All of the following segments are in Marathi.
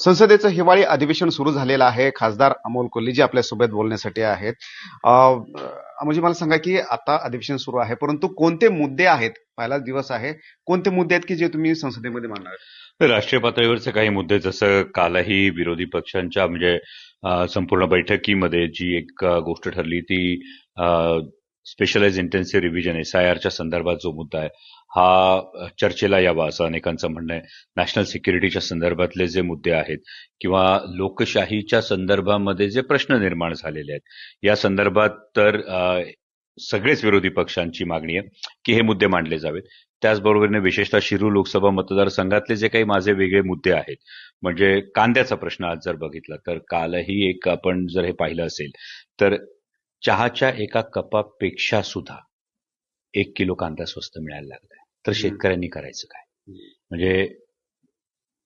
संसदेचं हिवाळी अधिवेशन सुरू झालेलं आहे. खासदार अमोल कोल्हे आपल्यासोबत बोलण्यासाठी आहेत. म्हणजे मला सांगा की आता अधिवेशन सुरू आहे, परंतु कोणते मुद्दे आहेत? पहिलाच दिवस आहे. कोणते मुद्दे आहेत की जे तुम्ही संसदेमध्ये मांडणार? तर राष्ट्रीय पातळीवरचे काही मुद्दे, जसं कालही विरोधी पक्षांच्या म्हणजे संपूर्ण बैठकीमध्ये जी एक गोष्ट ठरली ती स्पेशलाइज इंटेन्सिव्ह रिव्हिजन SIRच्या संदर्भात जो मुद्दा आहे हा चर्चेला यावा असं अनेकांचं म्हणणं आहे. नॅशनल सिक्युरिटीच्या संदर्भातले जे मुद्दे आहेत किंवा लोकशाहीच्या संदर्भामध्ये जे प्रश्न निर्माण झालेले आहेत या संदर्भात तर सगळेच विरोधी पक्षांची मागणी आहे की हे मुद्दे मांडले जावेत. त्याचबरोबरीने विशेषतः शिरूर लोकसभा मतदारसंघातले जे काही माझे वेगळे मुद्दे आहेत, म्हणजे कांद्याचा प्रश्न आज जर बघितला तर कालही एक आपण जर हे पाहिलं असेल तर चहाच्या एका कपापेक्षा सुद्धा 1 किलो कांदा स्वस्त मिळायला लागलाय. तर शेतकऱ्यांनी करायचं काय? म्हणजे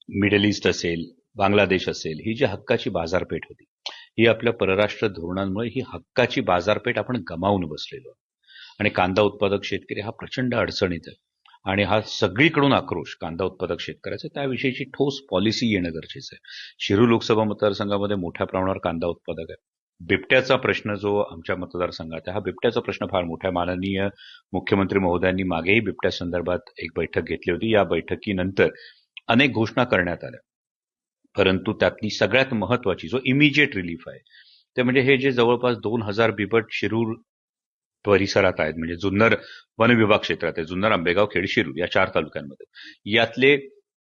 मिडल ईस्ट असेल, बांगलादेश असेल, ही जी हक्काची बाजारपेठ होती ही आपल्या परराष्ट्र धोरणांमुळे ही हक्काची बाजारपेठ आपण गमावून बसलेलो. आणि कांदा उत्पादक शेतकरी हा प्रचंड अडचणीत आहे आणि हा सगळीकडून आक्रोश कांदा उत्पादक शेतकऱ्याचा, त्याविषयीची ठोस पॉलिसी येणं गरजेचं आहे. शिरूर लोकसभा मतदारसंघामध्ये मोठ्या प्रमाणावर कांदा उत्पादक आहे. बिबट्याचा प्रश्न जो आमच्या मतदारसंघात आहे, हा बिबट्याचा प्रश्न फार मोठा आहे. माननीय मुख्यमंत्री महोदयांनी मागेही बिबट्या संदर्भात एक बैठक घेतली होती. या बैठकीनंतर अनेक घोषणा करण्यात आल्या, परंतु त्यातली सगळ्यात महत्वाची जो इमिजिएट रिलीफ आहे ते म्हणजे हे जे जवळपास 2000 बिबट शिरूर परिसरात आहेत, म्हणजे जुन्नर वन विभाग क्षेत्रात आहे, जुन्नर, आंबेगाव, खेड, शिरूर या 4 तालुक्यांमध्ये, यातले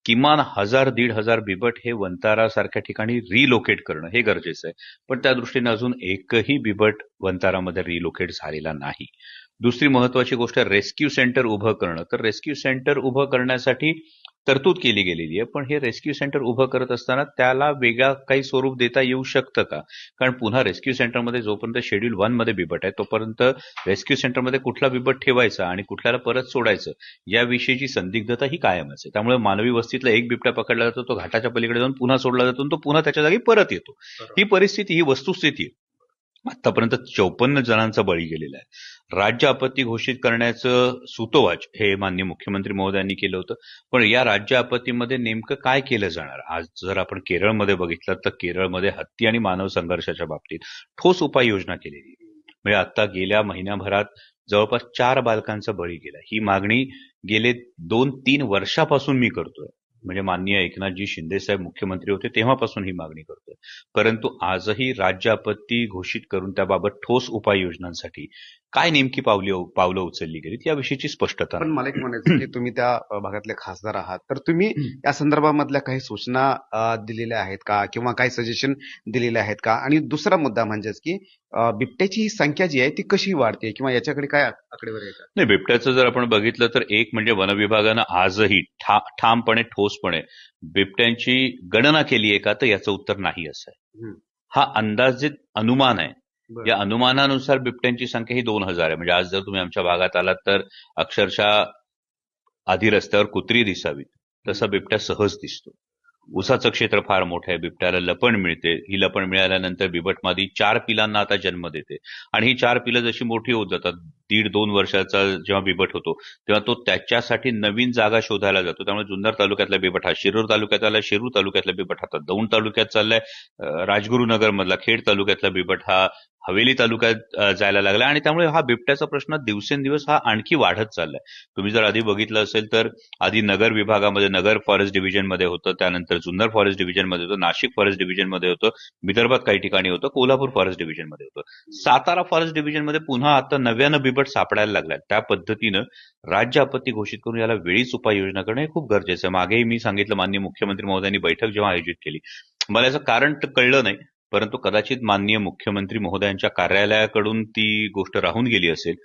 किमान 1000-1500 बिबट हे वंतारासारख्या ठिकाणी रिलोकेट करणं हे गरजेचं आहे. पण त्या दृष्टीने अजून एकही बिबट वंतारामध्ये रिलोकेट झालेला नाही. दुसरी महत्वाची गोष्ट रेस्क्यू सेंटर उभं करणं. तर रेस्क्यू सेंटर उभं करण्यासाठी तरतूद केली गेलेली आहे, पण हे रेस्क्यू सेंटर उभं करत असताना त्याला वेगळा काही स्वरूप देता येऊ शकतं का? कारण पुन्हा रेस्क्यू सेंटरमध्ये जोपर्यंत शेड्यूल 1 मध्ये बिबट आहे तोपर्यंत रेस्क्यू सेंटरमध्ये कुठला बिबट ठेवायचा आणि कुठल्याला परत सोडायचं याविषयीची संदिग्धता ही कायमच आहे. त्यामुळे मानवी वस्तीतला एक बिबट्या पकडला जातो, तो घाटाच्या पलीकडे जाऊन पुन्हा सोडला जातो आणि तो पुन्हा त्याच्या जागी परत येतो. ही परिस्थिती, ही वस्तुस्थिती आहे. आतापर्यंत 54 जणांचा बळी गेलेला आहे. राज्य आपत्ती घोषित करण्याचं सूतोवाच हे माननीय मुख्यमंत्री महोदयांनी केलं होतं, पण या राज्य आपत्तीमध्ये नेमकं काय केलं जाणार? आज जर आपण केरळमध्ये बघितलं तर केरळमध्ये हत्ती आणि मानव संघर्षाच्या बाबतीत ठोस उपाययोजना केलेली. म्हणजे आता गेल्या महिन्याभरात जवळपास 4 बालकांचा बळी गेला. ही मागणी गेले 2-3 वर्षापासून मी करतोय. म्हणजे माननीय एकनाथजी शिंदे साहेब मुख्यमंत्री होते तेव्हापासून ही मागणी करतोय, परंतु आजही राज्य आपत्ती घोषित करून त्याबाबत ठोस उपाययोजनांसाठी काय नेमकी पावलं उचलली गेलीत याविषयीची स्पष्टता पण नाही. मला एक म्हणायचं की तुम्ही त्या भागातले खासदार आहात, तर तुम्ही या संदर्भामधल्या काही सूचना दिलेल्या आहेत का, किंवा काही सजेशन दिलेले आहेत का? आणि दुसरा मुद्दा म्हणजेच की बिबट्याची ही संख्या जी आहे ती कशी वाढते, किंवा याच्याकडे काय आकडेवारी आहे का? नाही, बिबट्याचं जर आपण बघितलं तर एक म्हणजे वनविभागानं आजही ठामपणे ठोसपणे बिबट्यांची गणना केली आहे का, तर याचं उत्तर नाही असं आहे. हा अंदाजित अनुमान आहे. या अनुमानानुसार बिबट्यांची संख्या ही 2000 आहे. म्हणजे आज जर तुम्ही आमच्या भागात आलात तर अक्षरशः आधी रस्त्यावर कुत्री दिसावीत तसा बिबट्या सहज दिसतो. उसाचं क्षेत्र फार मोठं आहे, बिबट्याला लपण मिळते. ही लपण मिळाल्यानंतर बिबट मादी 4 पिलांना आता जन्म देते आणि ही 4 पिलं जशी मोठी होत जातात, 1.5-2 वर्षाचा जेव्हा बिबट होतो तेव्हा तो त्याच्यासाठी नवीन जागा शोधायला जातो. त्यामुळे जुन्नर तालुक्यातला बिबट हा शिरूर तालुक्यात आला, शिरूर तालुक्यातला बिबट हा दौंड तालुक्यात चाललाय, राजगुरुनगर मधला खेड तालुक्यातला बिबट हा हवेली तालुक्यात जायला लागला आणि त्यामुळे हा बिबट्याचा प्रश्न दिवसेंदिवस हा आणखी वाढत चाललाय. तुम्ही जर आधी बघितलं असेल तर आधी नगर विभागामध्ये, नगर फॉरेस्ट डिव्हिजनमध्ये होतं, त्यानंतर जुन्नर फॉरेस्ट डिव्हिजनमध्ये होतं, नाशिक फॉरेस्ट डिव्हिजनमध्ये होतं, विदर्भात काही ठिकाणी होतं, कोल्हापूर फॉरेस्ट डिव्हिजनमध्ये होतं, सातारा फॉरेस्ट डिव्हिजनमध्ये पुन्हा आता नव्यानं बिबट सापडायला लागलाय. त्या पद्धतीनं राज्य आपत्ती घोषित करून याला वेळीच उपाययोजना करणं हे खूप गरजेचं आहे. मागेही मी सांगितलं, माननीय मुख्यमंत्री महोदयांनी बैठक जेव्हा आयोजित केली, मला याचं कारण तर कळलं नाही, परंतु कदाचित माननीय मुख्यमंत्री महोदयांच्या कार्यालयाकडून ती गोष्ट राहून गेली असेल.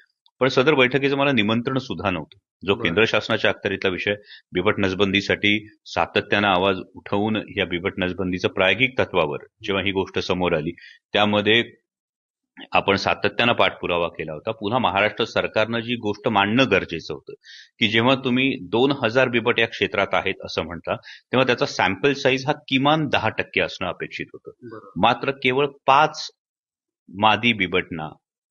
पण सदर बैठकीचं मला निमंत्रण सुद्धा नव्हतं. जो केंद्र शासनाच्या अखत्यारीतला विषय बिबट नसबंदीसाठी सातत्यानं आवाज उठवून या बिबट नसबंदीचं प्रायोगिक तत्वावर जेव्हा ही गोष्ट समोर आली त्यामध्ये आपण सातत्यानं पाठपुरावा केला होता. पुन्हा महाराष्ट्र सरकारनं जी गोष्ट मांडणं गरजेचं होतं की जेव्हा तुम्ही 2000 बिबट या क्षेत्रात आहेत असं म्हणता तेव्हा त्याचा सॅम्पल साईज हा किमान 10% असणं अपेक्षित होतं. मात्र केवळ 5 मादी बिबटना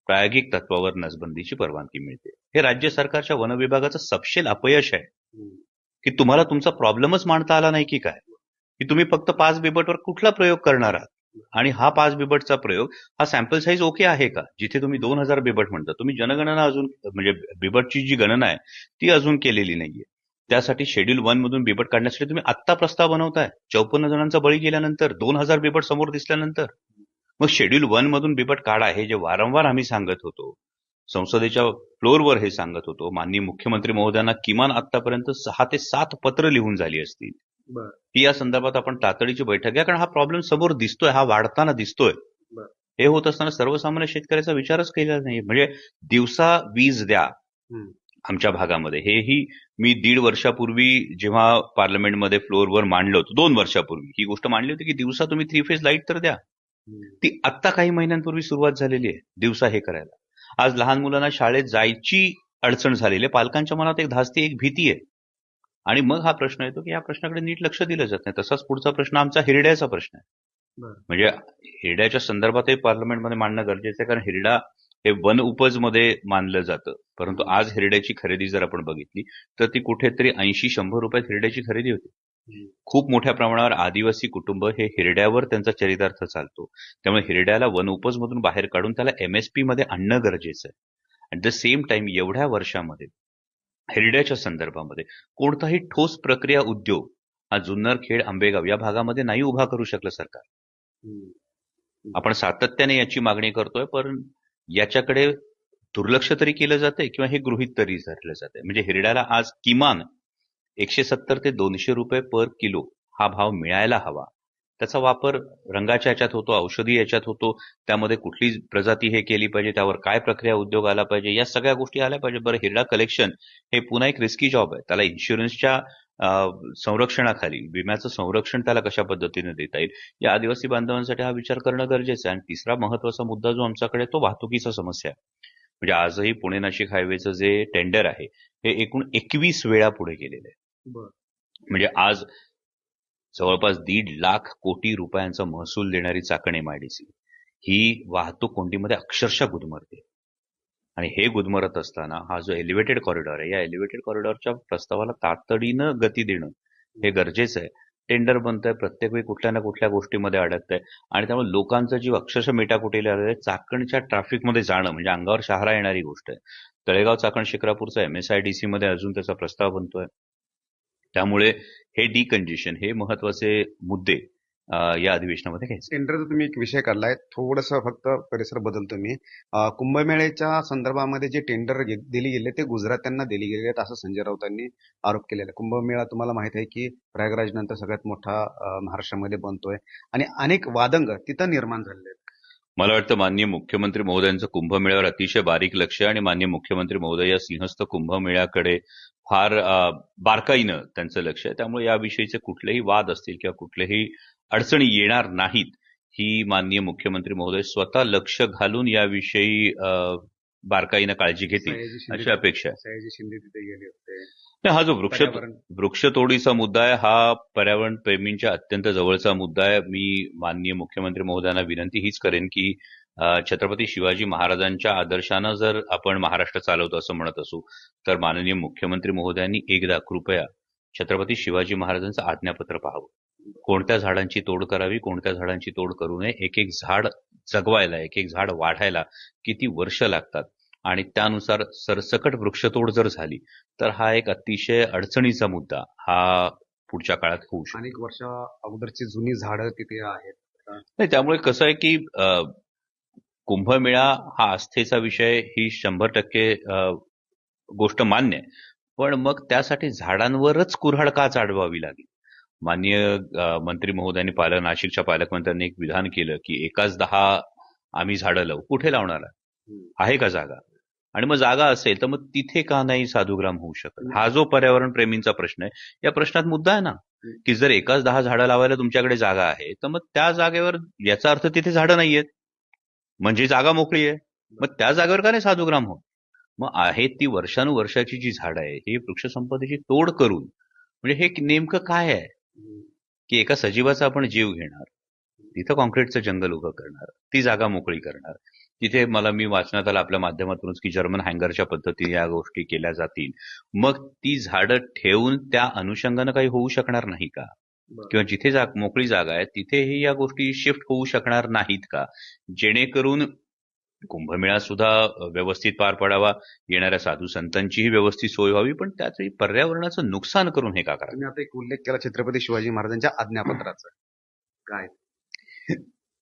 प्रायोगिक तत्वावर नसबंदीची परवानगी मिळते. हे राज्य सरकारच्या वन विभागाचं सपशेल अपयश आहे की तुम्हाला तुमचा प्रॉब्लेमच मांडता आला नाही की काय. की तुम्ही फक्त 5 बिबटवर कुठला प्रयोग करणार आहात. आणि हा 5 बिबटचा प्रयोग हा सॅम्पल साईज ओके आहे का? जिथे तुम्ही 2,000 बिबट म्हणता, तुम्ही जनगणना अजून म्हणजे बिबटची जी गणना आहे ती अजून केलेली नाहीये. त्यासाठी शेड्यूल 1 मधून बिबट काढण्यासाठी तुम्ही आत्ता प्रस्ताव बनवताय 54 जणांचा बळी गेल्यानंतर, 2,000 बिबट समोर दिसल्यानंतर. मग शेड्यूल 1 मधून बिबट काढा हे जे वारंवार आम्ही सांगत होतो, संसदेच्या फ्लोअरवर हे सांगत होतो, माननीय मुख्यमंत्री महोदयांना किमान आतापर्यंत 6 ते 7 पत्र लिहून झाली असतील की या संदर्भात आपण तातडीची बैठक घ्या, कारण हा प्रॉब्लेम समोर दिसतोय, हा वाढताना दिसतोय. हे होत असताना सर्वसामान्य शेतकऱ्याचा विचारच केला नाही. म्हणजे दिवसा वीज द्या आमच्या भागामध्ये, हेही मी 1.5 वर्षापूर्वी जेव्हा पार्लमेंटमध्ये फ्लोअरवर मांडलं होतं, 2 वर्षापूर्वी ही गोष्ट मांडली होती की दिवसा तुम्ही 3 फेज लाईट तर द्या. ती आत्ता काही महिन्यांपूर्वी सुरुवात झालेली आहे दिवसा हे करायला. आज लहान मुलांना शाळेत जायची अडचण झालेली आहे, पालकांच्या मनात एक धास्ती, एक भीती आहे. आणि मग हा प्रश्न येतो की या प्रश्नाकडे नीट लक्ष दिलं जात नाही. तसाच पुढचा प्रश्न आमचा हिरड्याचा प्रश्न आहे. म्हणजे हिरड्याच्या संदर्भातही पार्लमेंटमध्ये मांडणं गरजेचं आहे, कारण हिरडा हे वन उपज मध्ये मानलं जातं. परंतु आज हिरड्याची खरेदी जर आपण बघितली तर ती कुठेतरी 80-100 रुपयात हिरड्याची खरेदी होते. खूप मोठ्या प्रमाणावर आदिवासी कुटुंब हे हिरड्यावर त्यांचा चरितार्थ चालतो. त्यामुळे हिरड्याला वन उपज मधून बाहेर काढून त्याला MSP मध्ये आणणं गरजेचं आहे. ॲट द सेम टाइम एवढ्या वर्षामध्ये हिरड्याच्या संदर्भामध्ये कोणताही ठोस प्रक्रिया उद्योग हा जुन्नर, खेड, आंबेगाव या भागामध्ये नाही उभा करू शकलं सरकार. आपण सातत्याने याची मागणी करतोय, पण याच्याकडे दुर्लक्ष तरी केलं जातंय किंवा हे गृहीत तरी धरलं जातंय. म्हणजे हिरड्याला आज किमान 170 ते 200 रुपये पर किलो हा भाव मिळायला हवा. त्याचा वापर रंगाच्या याच्यात होतो, औषधी याच्यात होतो, त्यामध्ये कुठली प्रजाती हे केली पाहिजे, त्यावर काय प्रक्रिया उद्योग आला पाहिजे, या सगळ्या गोष्टी आल्या पाहिजे. बरं, हिरडा कलेक्शन हे पुन्हा एक रिस्की जॉब आहे. त्याला इन्शुरन्सच्या संरक्षणाखाली, विम्याचं संरक्षण त्याला कशा पद्धतीने देता येईल, या आदिवासी बांधवांसाठी हा विचार करणं गरजेचं आहे. आणि तिसरा महत्वाचा मुद्दा जो आमच्याकडे तो वाहतुकीचा समस्या आहे. म्हणजे आजही पुणे नाशिक हायवेचं जे टेंडर आहे हे एकूण 21 वेळा पुढे गेलेलं आहे. म्हणजे आज जवळपास 1.5 लाख कोटी रुपयांचा महसूल देणारी चाकण MIDC ही वाहतूक कोंडीमध्ये अक्षरशः गुदमरते. आणि हे गुदमरत असताना हा जो एलिव्हेटेड कॉरिडॉर आहे, या एलिव्हेटेड कॉरिडॉरच्या प्रस्तावाला तातडीनं गती देणं हे गरजेचं आहे. टेंडर बनतंय, प्रत्येक वेळी कुठल्या ना कुठल्या गोष्टीमध्ये अडकतंय आणि त्यामुळे लोकांचा जीव अक्षरशः मेटाकुटीला आलेला आहे. चाकणच्या ट्रॅफिकमध्ये जाणं म्हणजे अंगावर शहारा येणारी गोष्ट आहे. तळेगाव चाकण शिक्रापूरचा MSIDC मध्ये अजून त्याचा प्रस्ताव बनतोय. त्यामुळे हे डिकंजेशन हे महत्वाचे मुद्दे या अधिवेशनामध्ये घ्यायचे. टेंडरचा तुम्ही एक विषय काढलाय, थोडंसं फक्त परिसर बदलतो मी. कुंभमेळ्याच्या संदर्भामध्ये जे टेंडर दिली गेले ते गुजरात्यांना दिली गेले आहेत असं संजय राऊतांनी आरोप केलेला आहे. कुंभमेळा तुम्हाला माहित आहे की प्रयागराज नंतर सगळ्यात मोठा महाराष्ट्रामध्ये बनतोय आणि अनेक वादंग तिथं निर्माण झालेले आहेत. मला वाटतं माननीय मुख्यमंत्री महोदयांचं कुंभमेळ्यावर अतिशय बारीक लक्ष आहे आणि माननीय मुख्यमंत्री महोदय या सिंहस्थ कुंभमेळ्याकडे फार बारकाईनं त्यांचं लक्ष आहे. त्यामुळे याविषयीचे कुठलेही वाद असतील किंवा कुठलेही अडचणी येणार नाहीत ही माननीय मुख्यमंत्री महोदय स्वतः लक्ष घालून याविषयी बारकाईनं काळजी घेतील अशी अपेक्षा आहे. सयाजी शिंदे तिथे गेले होते. हा जो वृक्षतोडीचा मुद्दा आहे हा पर्यावरण प्रेमींच्या अत्यंत जवळचा मुद्दा आहे. मी माननीय मुख्यमंत्री महोदयांना विनंती हीच करेन की छत्रपती शिवाजी महाराजांच्या आदर्शानं जर आपण महाराष्ट्र चालवतो असं म्हणत असू तर माननीय मुख्यमंत्री महोदयांनी एकदा कृपया छत्रपती शिवाजी महाराजांचं आज्ञापत्र पाहावं. कोणत्या झाडांची तोड करावी, कोणत्या झाडांची तोड करू नये, एक एक झाड जगवायला, एक एक झाड वाढायला किती वर्ष लागतात आणि त्यानुसार सरसकट वृक्षतोड जर झाली तर हा एक अतिशय अडचणीचा मुद्दा हा पुढच्या काळात होऊ शकतो. अनेक वर्ष अगोदरची जुनी झाडं तिथे आहेत. नाही, त्यामुळे कसं आहे की कुंभमेळा हा आस्थेचा विषय ही 100% गोष्ट मान्य आहे, पण मग त्यासाठी झाडांवरच कुऱ्हाड का चाडवावी लागेल? माननीय मंत्री महोदयांनी नाशिकच्या पालकमंत्र्यांनी एक विधान केलं की एकाच 10 आम्ही झाडं लावू. कुठे लावणार आहे का जागा? आणि मग जागा असेल तर मग तिथे का नाही साधुग्राम होऊ शकत? हा जो पर्यावरण प्रेमींचा प्रश्न आहे, या प्रश्नात मुद्दा आहे ना की जर एकाच 10 झाडं लावायला तुमच्याकडे जागा आहे तर मग त्या जागेवर, याचा अर्थ तिथे झाडं नाहीयेत म्हणजे जागा मोकळी आहे, मग त्या जागेवर का नाही साधुग्राम होत? मग आहेत ती वर्षानुवर्षाची जी झाडं आहे ही वृक्षसंपदेची तोड करून, म्हणजे हे नेमकं काय आहे की एका सजीवाचा आपण जीव घेणार, तिथं कॉन्क्रीटचं जंगल उभं करणार, ती जागा मोकळी करणार. तिथे मी वाचण्यात आलं आपल्या माध्यमातूनच की जर्मन हँगरच्या पद्धतीने या गोष्टी केल्या जातील. मग ती झाडं ठेवून त्या अनुषंगानं काही होऊ शकणार नाही का? किंवा जिथे मोकळी जागा आहे तिथेही या गोष्टी शिफ्ट होऊ शकणार नाहीत का? जेणेकरून कुंभमेळा सुद्धा व्यवस्थित पार पडावा, येणाऱ्या साधू संतांचीही व्यवस्थित सोय व्हावी, पण त्याचवेळी पर्यावरणाचं नुकसान करून हे का करावं? तुम्ही आता एक उल्लेख केला छत्रपती शिवाजी महाराजांच्या आज्ञापत्राचा. काय?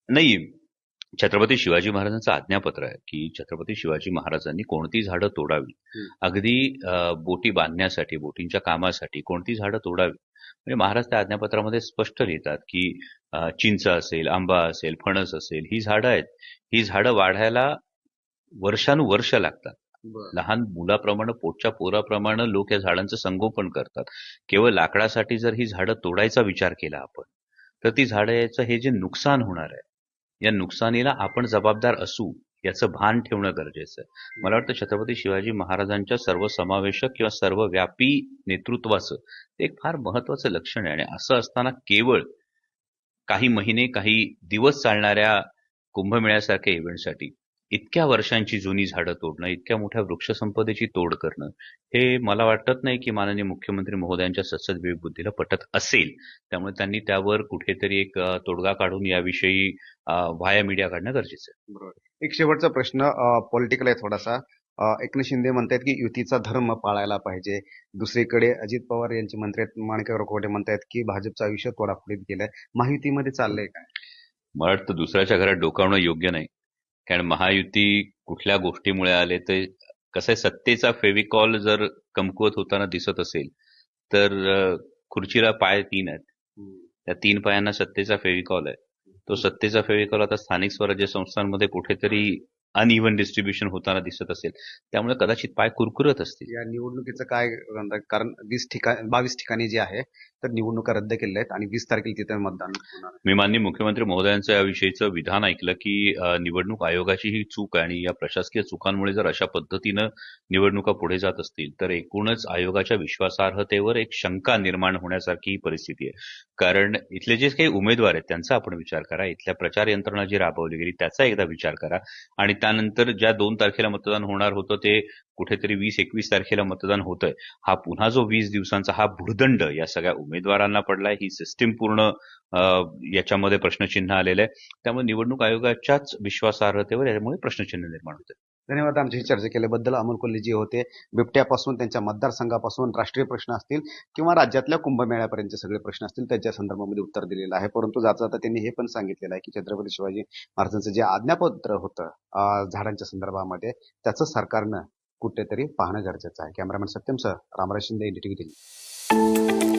नाही, छत्रपती शिवाजी महाराजांचं आज्ञापत्र आहे की छत्रपती शिवाजी महाराजांनी कोणती झाडं तोडावी. अगदी बोटी बांधण्यासाठी, बोटींच्या कामासाठी कोणती झाडं तोडावी. म्हणजे महाराज त्या आज्ञापत्रामध्ये स्पष्ट लिहितात की चिंच असेल, आंबा असेल, फणस असेल, ही झाडं आहेत. ही झाडं वाढायला वर्षानुवर्ष लागतात. लहान मुलाप्रमाणे, पोटच्या पोराप्रमाणे लोक या झाडांचं संगोपन करतात. केवळ लाकडासाठी जर ही झाडं तोडायचा विचार केला आपण, तर ती झाडाचं हे जे नुकसान होणार आहे, या नुकसानीला आपण जबाबदार असू याचं भान ठेवणं गरजेचं आहे. मला वाटतं छत्रपती शिवाजी महाराजांच्या सर्वसमावेशक किंवा सर्वव्यापी नेतृत्वाचं एक फार महत्वाचं लक्षण आहे. आणि असं असताना केवळ काही महिने, काही दिवस चालणाऱ्या कुंभमेळ्यासारख्या इव्हेंटसाठी इतक्या वर्षांची जुनी झाडं तोडणं, इतक्या मोठ्या वृक्षसंपदेची तोड करणं, हे मला वाटत नाही की माननीय मुख्यमंत्री महोदयांच्या सद्सद्विवेक बुद्धीला पटत असेल. त्यामुळे त्यांनी त्यावर कुठेतरी एक तोडगा काढून याविषयी व्हाया मीडिया काढणं गरजेचं आहे. बरोबर. एक शेवटचा प्रश्न पॉलिटिकल आहे थोडासा. एकनाथ शिंदे म्हणतायत की युतीचा धर्म पाळायला पाहिजे. दुसरीकडे अजित पवार यांचे मंत्री आहेत, माणिकराव रखवटे म्हणतायत की भाजपचं आयुष्य तोडाफोडीत गेलंय. महायुतीमध्ये चाललंय काय? मला वाटतं दुसऱ्याच्या घरात डोकावणं योग्य नाही. कारण महायुती कुठल्या गोष्टीमुळे आले, तर कसं आहे, सत्तेचा फेविकॉल जर कमकुवत होताना दिसत असेल तर खुर्चीला पाय 3 आहेत. त्या 3 पायांना सत्तेचा फेविकॉल आहे. तो सत्तेचा फेविकॉल आता स्थानिक स्वराज्य संस्थांमध्ये कुठेतरी अनइव्हन डिस्ट्रीब्युशन होताना दिसत असेल, त्यामुळे कदाचित पाय कुरकुरत असतील. या निवडणुकीचं काय म्हणतात? कारण 22 ठिकाणी जे आहे तर निवडणुका रद्द केलेल्या आहेत आणि 20 तारखेला तिथे मतदान होणार आहे. मी माननीय मुख्यमंत्री महोदयांचं याविषयीचं विधान ऐकलं की निवडणूक आयोगाची ही चूक आहे आणि या प्रशासकीय चुकांमुळे जर अशा पद्धतीनं निवडणुका पुढे जात असतील तर एकूणच आयोगाच्या विश्वासार्हतेवर एक शंका निर्माण होण्यासारखी ही परिस्थिती आहे. कारण इथले जे काही उमेदवार आहेत त्यांचा आपण विचार करा, इथल्या प्रचार यंत्रणा जी राबवली गेली त्याचा एकदा विचार करा, आणि त्यानंतर ज्या 2 तारखेला मतदान होणार होतं ते कुठेतरी 20-21 तारखेला मतदान होतंय. हा पुन्हा जो 20 दिवसांचा हा भुर्दंड या सगळ्या उमेदवारांना पडलाय. ही सिस्टीम पूर्ण याच्यामध्ये प्रश्नचिन्ह आलेलं आहे. त्यामुळे निवडणूक आयोगाच्याच विश्वासार्हतेवर यामुळे प्रश्नचिन्ह निर्माण होते. धन्यवाद आमच्याशी चर्चा केल्याबद्दल. अमोल कोल्हे जे होते, बिबट्यापासून त्यांच्या मतदारसंघापासून राष्ट्रीय प्रश्न असतील किंवा राज्यातल्या कुंभमेळ्यापर्यंतचे सगळे प्रश्न असतील त्याच्या संदर्भामध्ये उत्तर दिलेलं आहे. परंतु जाता जाता त्यांनी हे पण सांगितलेलं आहे की छत्रपती शिवाजी महाराजांचं जे आज्ञापत्र होतं झाडांच्या संदर्भामध्ये, त्याचं सरकारनं कुठेतरी पाहणं गरजेचं आहे. Cameraman Satyam sir, Ramraj Shinde, NDTV Delhi.